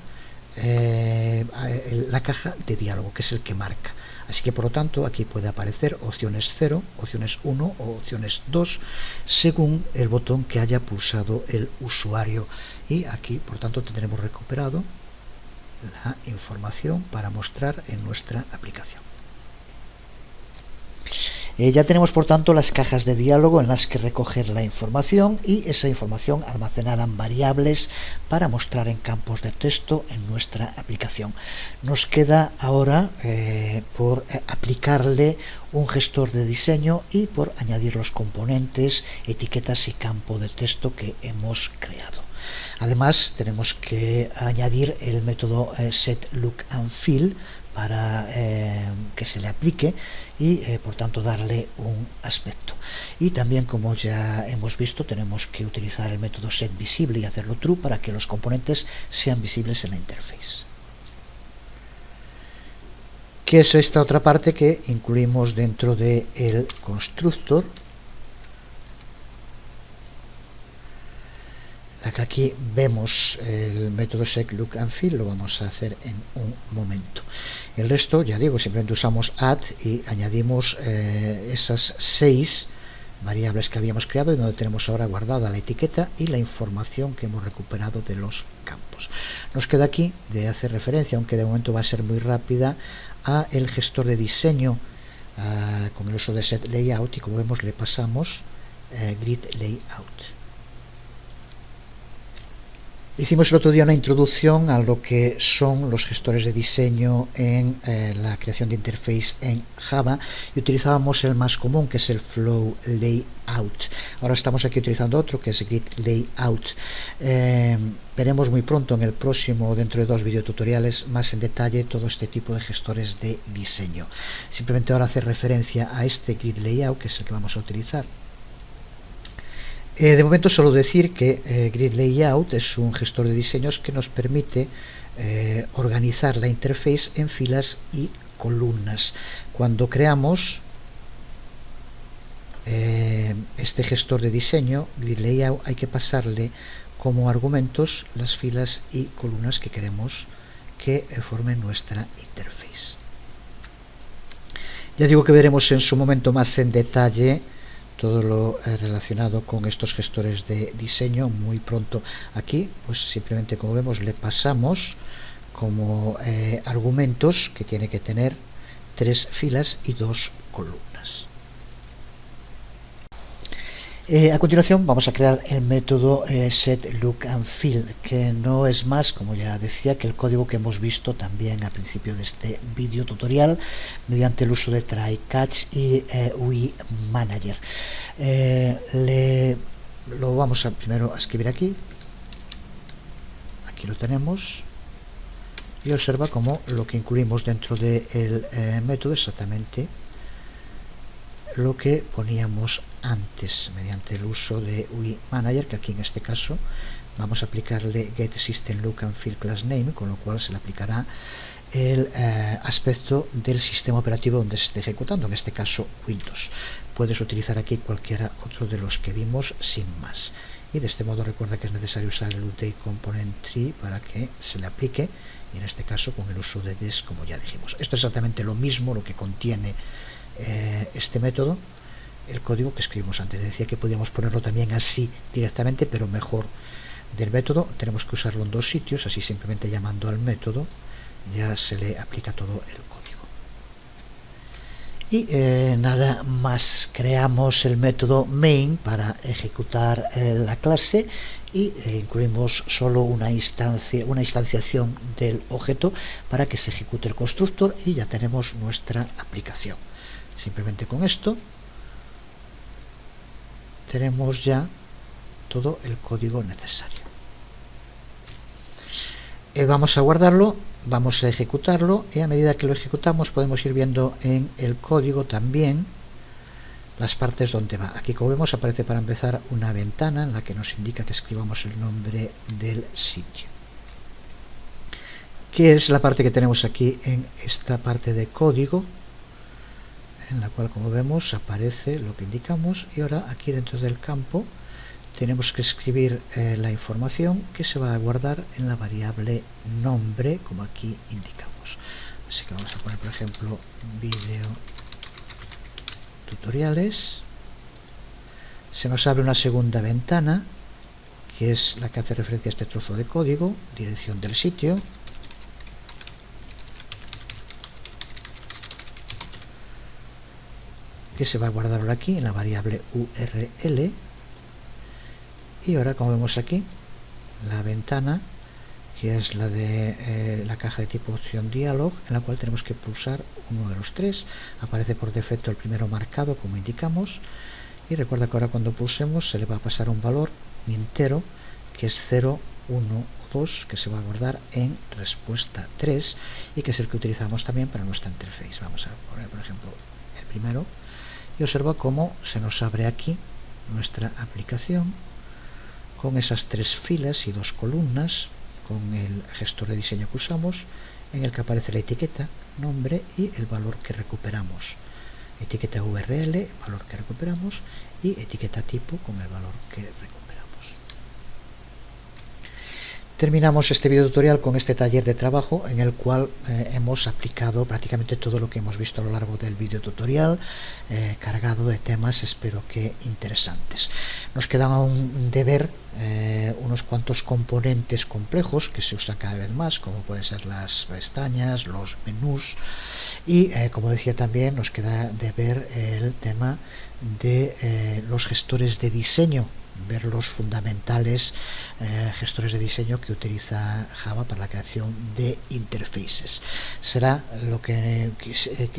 la caja de diálogo, que es el que marca. Así que, por lo tanto, aquí puede aparecer opciones 0, opciones 1 o opciones 2, según el botón que haya pulsado el usuario. Y aquí, por tanto, tendremos recuperado la información para mostrar en nuestra aplicación. Ya tenemos, por tanto, las cajas de diálogo en las que recoger la información, y esa información almacenada en variables para mostrar en campos de texto en nuestra aplicación. Nos queda ahora por aplicarle un gestor de diseño y por añadir los componentes, etiquetas y campo de texto que hemos creado. Además, tenemos que añadir el método setLookAndFeel para que se le aplique y por tanto darle un aspecto. Y también, como ya hemos visto, tenemos que utilizar el método setVisible y hacerlo true para que los componentes sean visibles en la interface. ¿Qué es esta otra parte que incluimos dentro del constructor? Aquí vemos el método setLookAndFeel, lo vamos a hacer en un momento. El resto, ya digo, simplemente usamos add y añadimos esas 6 variables que habíamos creado y donde tenemos ahora guardada la etiqueta y la información que hemos recuperado de los campos. Nos queda aquí de hacer referencia, aunque de momento va a ser muy rápida, a el gestor de diseño con el uso de setLayout, y como vemos le pasamos gridLayout. Hicimos el otro día una introducción a lo que son los gestores de diseño en la creación de interface en Java, y utilizábamos el más común, que es el Flow Layout. Ahora estamos aquí utilizando otro, que es Grid Layout. Veremos muy pronto, en el próximo, dentro de 2 videotutoriales, más en detalle todo este tipo de gestores de diseño. Simplemente ahora hacer referencia a este Grid Layout, que es el que vamos a utilizar. De momento solo decir que Grid Layout es un gestor de diseños que nos permite organizar la interface en filas y columnas. Cuando creamos este gestor de diseño, Grid Layout, hay que pasarle como argumentos las filas y columnas que queremos que formen nuestra interface. Ya digo que veremos en su momento más en detalle todo lo relacionado con estos gestores de diseño muy pronto. Aquí pues simplemente, como vemos, le pasamos como argumentos que tiene que tener 3 filas y 2 columnas. A continuación vamos a crear el método setLookAndFeel, que no es más, como ya decía, que el código que hemos visto también al principio de este vídeo tutorial mediante el uso de try-catch y UIManager. Lo vamos a primero a escribir aquí lo tenemos, y observa cómo lo que incluimos dentro del método es exactamente lo que poníamos antes mediante el uso de UIManager, que aquí en este caso vamos a aplicarle getSystemLookAndFeelClassName, con lo cual se le aplicará el aspecto del sistema operativo donde se esté ejecutando, en este caso Windows. Puedes utilizar aquí cualquiera otro de los que vimos sin más, y de este modo recuerda que es necesario usar el UTComponentTree para que se le aplique, y en este caso con el uso de des, como ya dijimos. Esto es exactamente lo mismo lo que contiene este método, el código que escribimos antes. Decía que podíamos ponerlo también así directamente, pero mejor del método tenemos que usarlo en 2 sitios, así simplemente llamando al método ya se le aplica todo el código. Y nada más, creamos el método main para ejecutar la clase y incluimos solo una instanciación del objeto para que se ejecute el constructor, y ya tenemos nuestra aplicación. Simplemente con esto tenemos ya todo el código necesario. Vamos a guardarlo, vamos a ejecutarlo, y a medida que lo ejecutamos podemos ir viendo en el código también las partes donde va. Aquí, como vemos, aparece para empezar una ventana en la que nos indica que escribamos el nombre del sitio, que es la parte que tenemos aquí en esta parte de código, en la cual, como vemos, aparece lo que indicamos. Y ahora aquí dentro del campo tenemos que escribir la información que se va a guardar en la variable nombre, como aquí indicamos. Así que vamos a poner, por ejemplo, video tutoriales. Se nos abre una segunda ventana que es la que hace referencia a este trozo de código, dirección del sitio, que se va a guardar ahora aquí en la variable URL. Y ahora, como vemos aquí, la ventana, que es la de la caja de tipo opción dialog, en la cual tenemos que pulsar uno de los 3. Aparece por defecto el primero marcado, como indicamos, y recuerda que ahora cuando pulsemos se le va a pasar un valor entero, que es 0, 1 o 2, que se va a guardar en respuesta 3, y que es el que utilizamos también para nuestra interface. Vamos a poner, por ejemplo, el primero, y observa cómo se nos abre aquí nuestra aplicación con esas 3 filas y 2 columnas, con el gestor de diseño que usamos, en el que aparece la etiqueta, nombre y el valor que recuperamos. Etiqueta URL, valor que recuperamos, y etiqueta tipo con el valor que recuperamos. Terminamos este video tutorial con este taller de trabajo en el cual hemos aplicado prácticamente todo lo que hemos visto a lo largo del video tutorial, cargado de temas, espero que interesantes. Nos quedan aún de ver unos cuantos componentes complejos que se usan cada vez más, como pueden ser las pestañas, los menús, y como decía también, nos queda de ver el tema de los gestores de diseño, ver los fundamentales gestores de diseño que utiliza Java para la creación de interfaces. Será lo que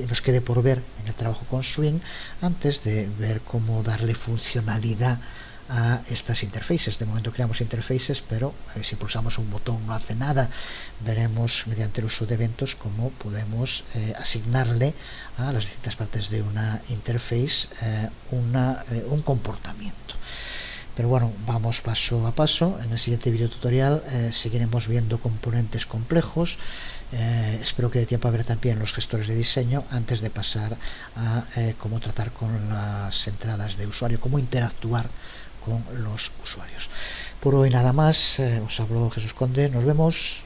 nos quede por ver en el trabajo con Swing, antes de ver cómo darle funcionalidad a estas interfaces. De momento creamos interfaces, pero si pulsamos un botón no hace nada. Veremos mediante el uso de eventos cómo podemos asignarle a las distintas partes de una interface un comportamiento. Pero bueno, vamos paso a paso. En el siguiente video tutorial seguiremos viendo componentes complejos. Espero que dé tiempo a ver también los gestores de diseño antes de pasar a cómo tratar con las entradas de usuario, cómo interactuar con los usuarios. Por hoy nada más, os habló Jesús Conde, nos vemos.